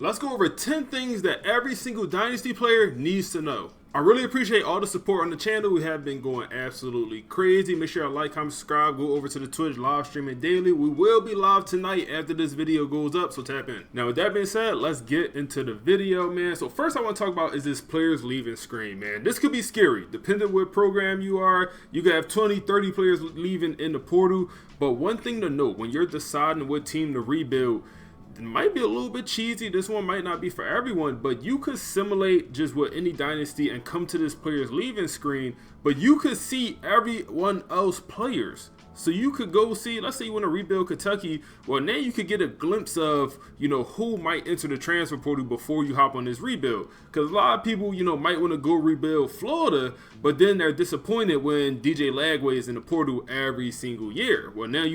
Let's go over 10 things that every single Dynasty player needs to know. I really appreciate all the support on the channel. We have been going absolutely crazy. Make sure to like, comment, subscribe. Go over to the Twitch live streaming daily. We will be live tonight after this video goes up, so tap in. Now, with that being said, let's get into the video, man. So first I want to talk about is this players leaving screen, man. This could be scary. Depending what program you are, you could have 20, 30 players leaving in the portal. But one thing to note, when you're deciding what team to rebuild, it might be a little bit cheesy. This one might not be for everyone, but you could simulate just what any dynasty and come to this players leaving screen, but you could see everyone else players. So you could go see, let's say you want to rebuild Kentucky, well now you could get a glimpse of, who might enter the transfer portal before you hop on this rebuild. Because a lot of people, might want to go rebuild Florida, but then they're disappointed when DJ Lagway is in the portal every single year. Well, now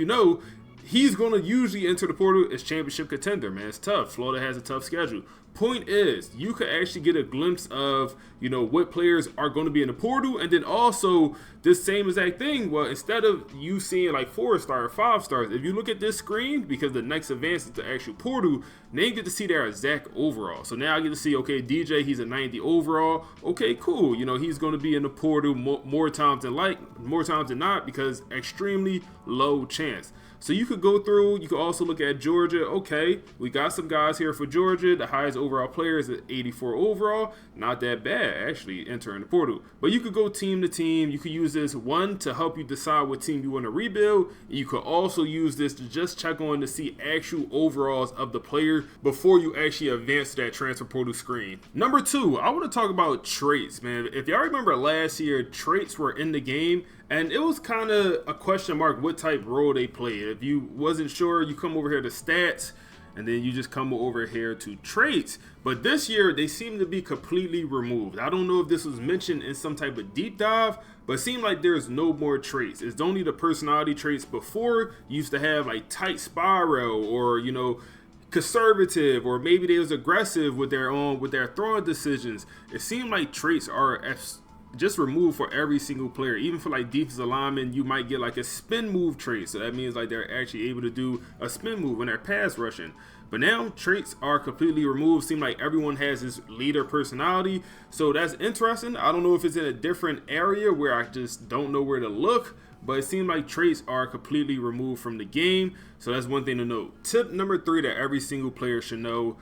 he's going to usually enter the portal as championship contender, man. It's tough. Florida has a tough schedule. Point is, you could actually get a glimpse of, what players are going to be in the portal. And then also, this same exact thing, well, instead of you seeing like 4-star or 5 stars, if you look at this screen, because the next advance is the actual portal, now you get to see their exact overall. So now I get to see, okay, DJ, he's a 90 overall. Okay, cool. He's going to be in the portal more times than not, because extremely low chance. So you could go through, you could also look at Georgia. Okay, we got some guys here for Georgia. The highest overall player is at 84 overall. Not that bad, actually, entering the portal. But you could go team to team. You could use this, one, to help you decide what team you want to rebuild. You could also use this to just check on to see actual overalls of the player before you actually advance to that transfer portal screen. Number 2, I want to talk about traits, man. If y'all remember last year, traits were in the game. And it was kind of a question mark what type role they played. If you wasn't sure, you come over here to stats, and then you just come over here to traits. But this year, they seem to be completely removed. I don't know if this was mentioned in some type of deep dive, but it seemed like there's no more traits. It's only the personality traits. Before, you used to have like tight spiral or, conservative, or maybe they was aggressive with their throwing decisions. It seemed like traits are just removed for every single player. Even for like defensive linemen, you might get like a spin move trait. So that means like they're actually able to do a spin move when they're pass rushing. But now traits are completely removed. Seem like everyone has this leader personality. So that's interesting. I don't know if it's in a different area where I just don't know where to look, but it seems like traits are completely removed from the game. So that's one thing to note. Tip number 3 that every single player should know,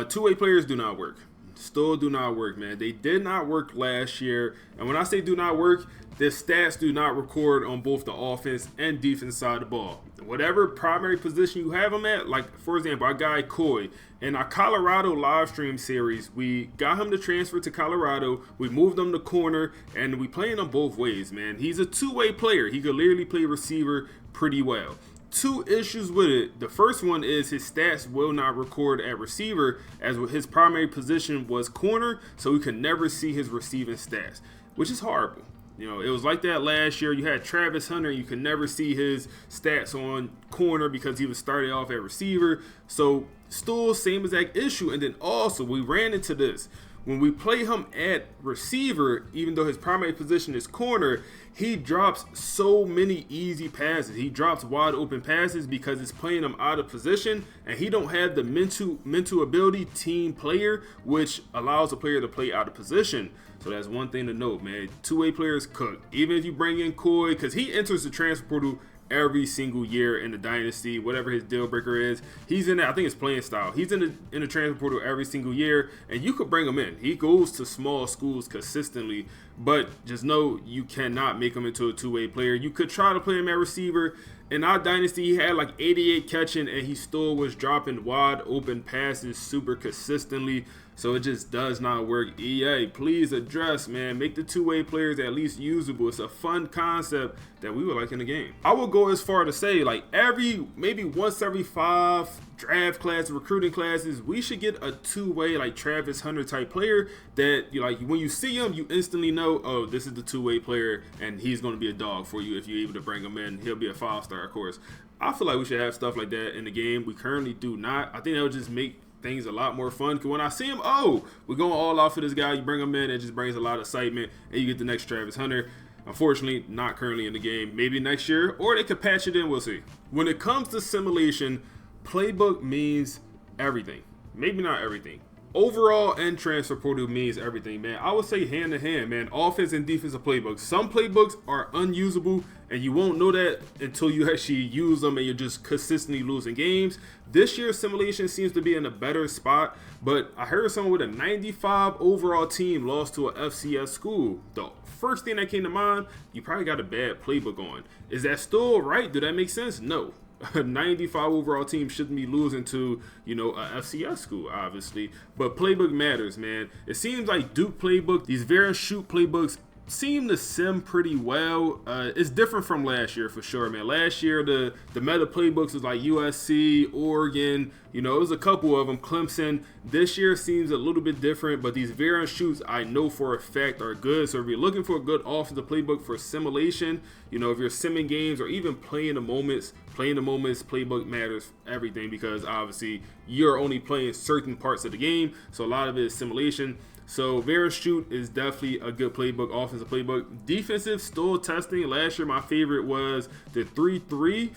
two-way players do not work. Still do not work, man. They did not work last year. And when I say do not work, the stats do not record on both the offense and defense side of the ball. Whatever primary position you have them at, like for example, our guy Coy, in our Colorado live stream series, we got him to transfer to Colorado. We moved him to corner, and we playing him both ways, man. He's a two-way player. He could literally play receiver pretty well. 2 issues with it. The first one is his stats will not record at receiver, as his primary position was corner, so we could never see his receiving stats, which is horrible. It was like that last year. You had Travis Hunter, you could never see his stats on corner because he was starting off at receiver. So still same exact issue. And then also we ran into this. When we play him at receiver, even though his primary position is corner, he drops so many easy passes. He drops wide open passes because it's playing him out of position, and he don't have the mental ability team player, which allows a player to play out of position. So that's one thing to note, man. Two-way players cook. Even if you bring in Coy, because he enters the transfer portal every single year in the Dynasty, whatever his deal breaker is, he's in there. I think it's playing style. He's in the transfer portal every single year, and you could bring him in. He goes to small schools consistently, but just know you cannot make him into a two-way player. You could try to play him at receiver. In our Dynasty, he had like 88 catching, and he still was dropping wide open passes super consistently. So it just does not work. EA, please address, man. Make the two-way players at least usable. It's a fun concept that we would like in the game. I will go as far to say, like, maybe once every 5 draft class, recruiting classes, we should get a two-way, like Travis Hunter type player that, when you see him, you instantly know, oh, this is the two-way player, and he's going to be a dog for you if you're able to bring him in. He'll be a 5-star, of course. I feel like we should have stuff like that in the game. We currently do not. I think that would just make things a lot more fun, because when I see him, oh, we're going all out for this guy, you bring him in, it just brings a lot of excitement, and you get the next Travis Hunter. Unfortunately, not currently in the game. Maybe next year, or they could patch it in, we'll see. When it comes to simulation, playbook means everything. maybe not everything. Overall and transfer portal means everything, man. I would say hand in hand, man. Offense and defensive playbooks. Some playbooks are unusable, and you won't know that until you actually use them and you're just consistently losing games. This year's simulation seems to be in a better spot, but I heard someone with a 95 overall team lost to a FCS school. The first thing that came to mind, you probably got a bad playbook on. Is that still right? Do that make sense? No. A 95 overall team shouldn't be losing to, a FCS school, obviously. But playbook matters, man. It seems like Duke playbook, these variant shoot playbooks seem to sim pretty well. It's different from last year for sure, man. Last year, the meta playbooks was like USC, Oregon, it was a couple of them, Clemson. This year seems a little bit different, but these variant shoots I know for a fact are good. So if you're looking for a good offensive playbook for simulation, if you're simming games or even playing the moments, playbook matters everything, because obviously you're only playing certain parts of the game. So a lot of it is simulation. So variant shoot is definitely a good playbook, offensive playbook. Defensive, still testing. Last year, my favorite was the 3-3-5.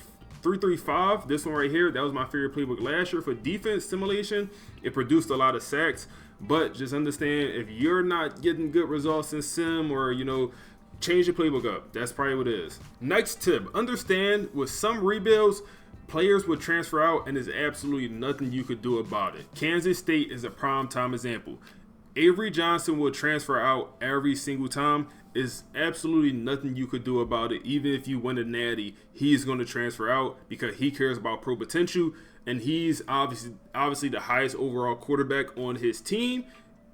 This one right here, that was my favorite playbook last year for defense simulation. It produced a lot of sacks, but just understand, if you're not getting good results in sim, or change your playbook up. That's probably what it is. Next tip, understand with some rebuilds, players will transfer out and there's absolutely nothing you could do about it. Kansas State is a prime time example. Avery Johnson will transfer out every single time. Is absolutely nothing you could do about it. Even if you win a natty, he's going to transfer out because he cares about pro potential, and he's obviously the highest overall quarterback on his team,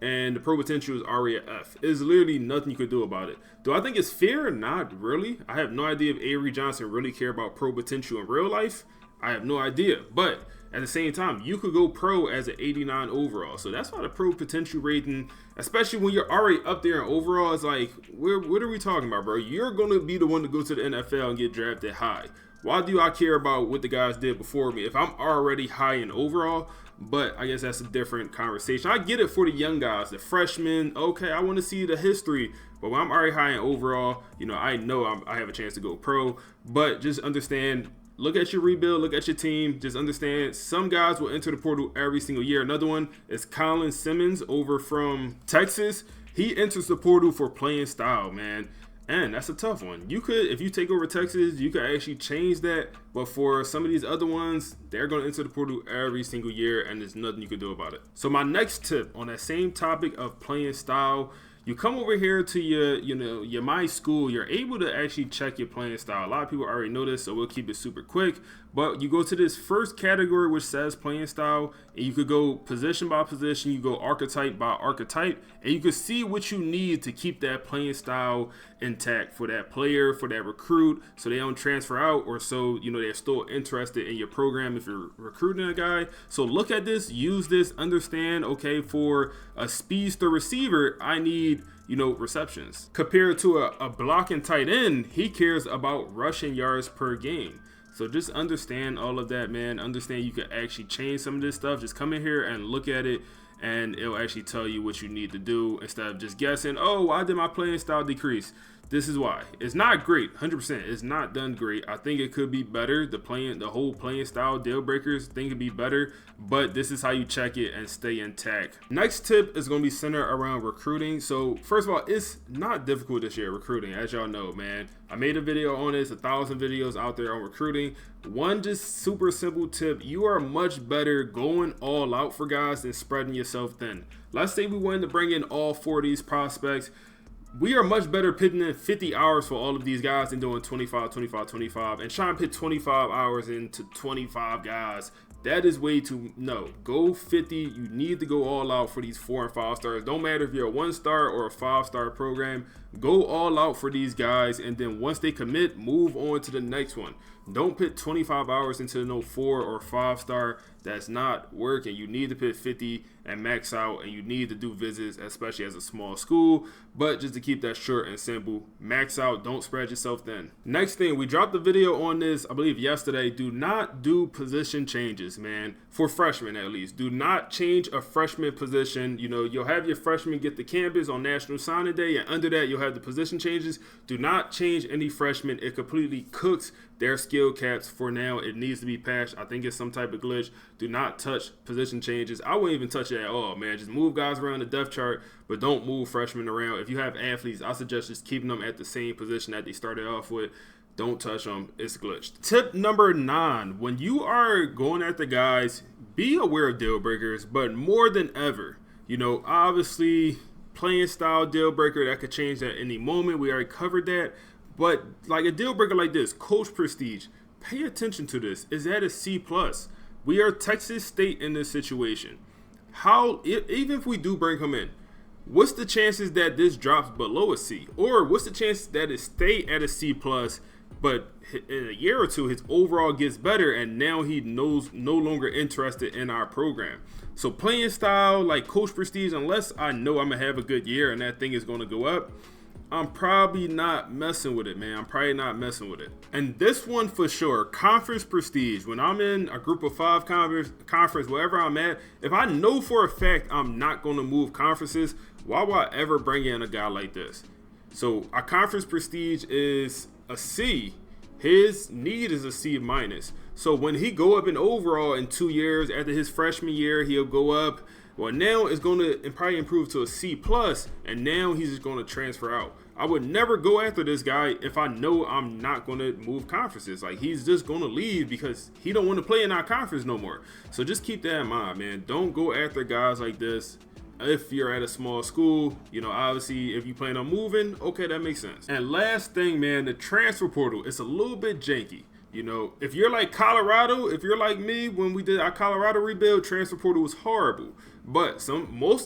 and the pro potential is already at F. There's literally nothing you could do about it. Do I think it's fair? Not really. I have no idea if Avery Johnson really care about pro potential in real life. I have no idea, but at the same time, you could go pro as an 89 overall. So that's why the pro potential rating, especially when you're already up there in overall, is like, what are we talking about, bro? You're going to be the one to go to the NFL and get drafted high. Why do I care about what the guys did before me if I'm already high in overall? But I guess that's a different conversation. I get it for the young guys, the freshmen. Okay, I want to see the history. But when I'm already high in overall, I know I have a chance to go pro. But just understand, look at your rebuild, look at your team. Just understand, some guys will enter the portal every single year. Another one is Colin Simmons over from Texas. He enters the portal for playing style, man. And that's a tough one. You could, if you take over Texas, you could actually change that. But for some of these other ones, they're going to enter the portal every single year, and there's nothing you can do about it. So my next tip on that same topic of playing style, you come over here to your My School, you're able to actually check your playing style. A lot of people already know this, so we'll keep it super quick. But you go to this first category which says playing style, and you could go position by position, you go archetype by archetype, and you can see what you need to keep that playing style intact for that player, for that recruit, so they don't transfer out, or so they're still interested in your program if you're recruiting a guy. So look at this, use this, understand, okay, for a speedster receiver, I need receptions. Compared to a blocking tight end, he cares about rushing yards per game. So just understand all of that, man. Understand you can actually change some of this stuff. Just come in here and look at it, and it'll actually tell you what you need to do instead of just guessing, oh, why did my playing style decrease? This is why. It's not great, 100%. It's not done great. I think it could be better. The whole playing style deal breakers thing could be better, but this is how you check it and stay intact. Next tip is going to be centered around recruiting. So first of all, it's not difficult this year, recruiting, as y'all know, man. I made a video on this, 1,000 videos out there on recruiting. One just super simple tip, you are much better going all out for guys than spreading yourself thin. Let's say we wanted to bring in all 4 of these prospects. We are much better pitting in 50 hours for all of these guys than doing 25, 25, 25, and trying to put 25 hours into 25 guys. That is way too, no, go 50. You need to go all out for these 4 and 5 stars. Don't matter if you're a 1-star or a 5-star program, go all out for these guys. And then once they commit, move on to the next one. Don't put 25 hours into no 4 or 5-star. That's not working. You need to put 50 and max out, and you need to do visits, especially as a small school. But just to keep that short and simple, max out, don't spread yourself thin. Next thing, we dropped the video on this, I believe yesterday. Do not do position changes, man. For freshmen at least. Do not change a freshman position. You'll have your freshmen get the campus on National Signing Day, and under that you'll have the position changes. Do not change any freshmen. It completely cooks their skill skill caps for now. It needs to be patched. I think it's some type of glitch. Do not touch position changes. I wouldn't even touch it at all, man. Just move guys around the depth chart, but don't move freshmen around. If you have athletes, I suggest just keeping them at the same position that they started off with. Don't touch them. It's glitched. Tip number 9. When you are going after guys, be aware of deal breakers, but more than ever, you know, obviously playing style deal breaker, that could change at any moment. We already covered that. But like a deal breaker like this, coach prestige, pay attention to this. Is that a C+? We are Texas State in this situation. Even if we do bring him in, what's the chances that this drops below a C? Or what's the chances that it stay at a C+, but in a year or two, his overall gets better, and now he no longer interested in our program? So playing style, like coach prestige, unless I know I'm going to have a good year and that thing is going to go up, I'm probably not messing with it, man. I'm probably not messing with it. And this one for sure, conference prestige. When I'm in a group of 5 conference, wherever I'm at, if I know for a fact I'm not going to move conferences, why would I ever bring in a guy like this? So our conference prestige is a C. His need is a C-. So when he go up in overall in 2 years, after his freshman year, he'll go up. Well, now it's going to probably improve to a C+, and now he's just going to transfer out. I would never go after this guy if I know I'm not going to move conferences. Like, he's just going to leave because he don't want to play in our conference no more. So just keep that in mind, man. Don't go after guys like this. If you're at a small school, you know, obviously if you plan on moving, okay, that makes sense. And last thing, man, the transfer portal, it's a little bit janky. You know, if you're like Colorado, if you're like me, when we did our Colorado rebuild, transfer portal was horrible. But more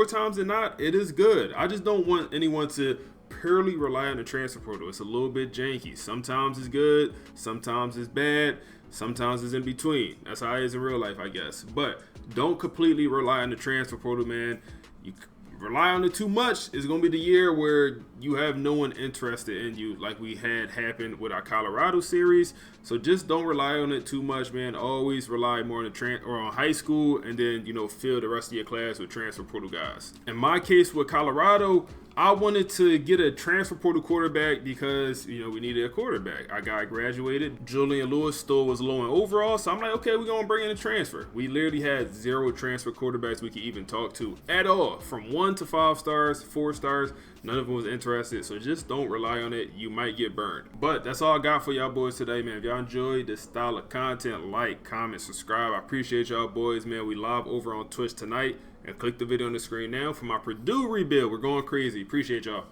times than not, it is good. I just don't want anyone to purely rely on the transfer portal. It's a little bit janky. Sometimes it's good, sometimes it's bad, sometimes it's in between. That's how it is in real life, I guess. But don't completely rely on the transfer portal, man. You rely on it too much, it's going to be the year where you have no one interested in you, like we had happen with our Colorado series. So just don't rely on it too much, man. Always rely more on on high school, and then, you know, fill the rest of your class with transfer portal guys. In my case with Colorado, I wanted to get a transfer portal quarterback because, you know, we needed a quarterback. Our guy graduated. Julian Lewis still was low in overall, so I'm like, okay, we're going to bring in a transfer. We literally had 0 transfer quarterbacks we could even talk to at all. From 1 to 5 stars, 4 stars, none of them was interested, so just don't rely on it. You might get burned. But that's all I got for y'all boys today, man. If y'all enjoyed this style of content, like, comment, subscribe. I appreciate y'all boys, man. We live over on Twitch tonight. And click the video on the screen now for my Purdue rebuild. We're going crazy. Appreciate y'all.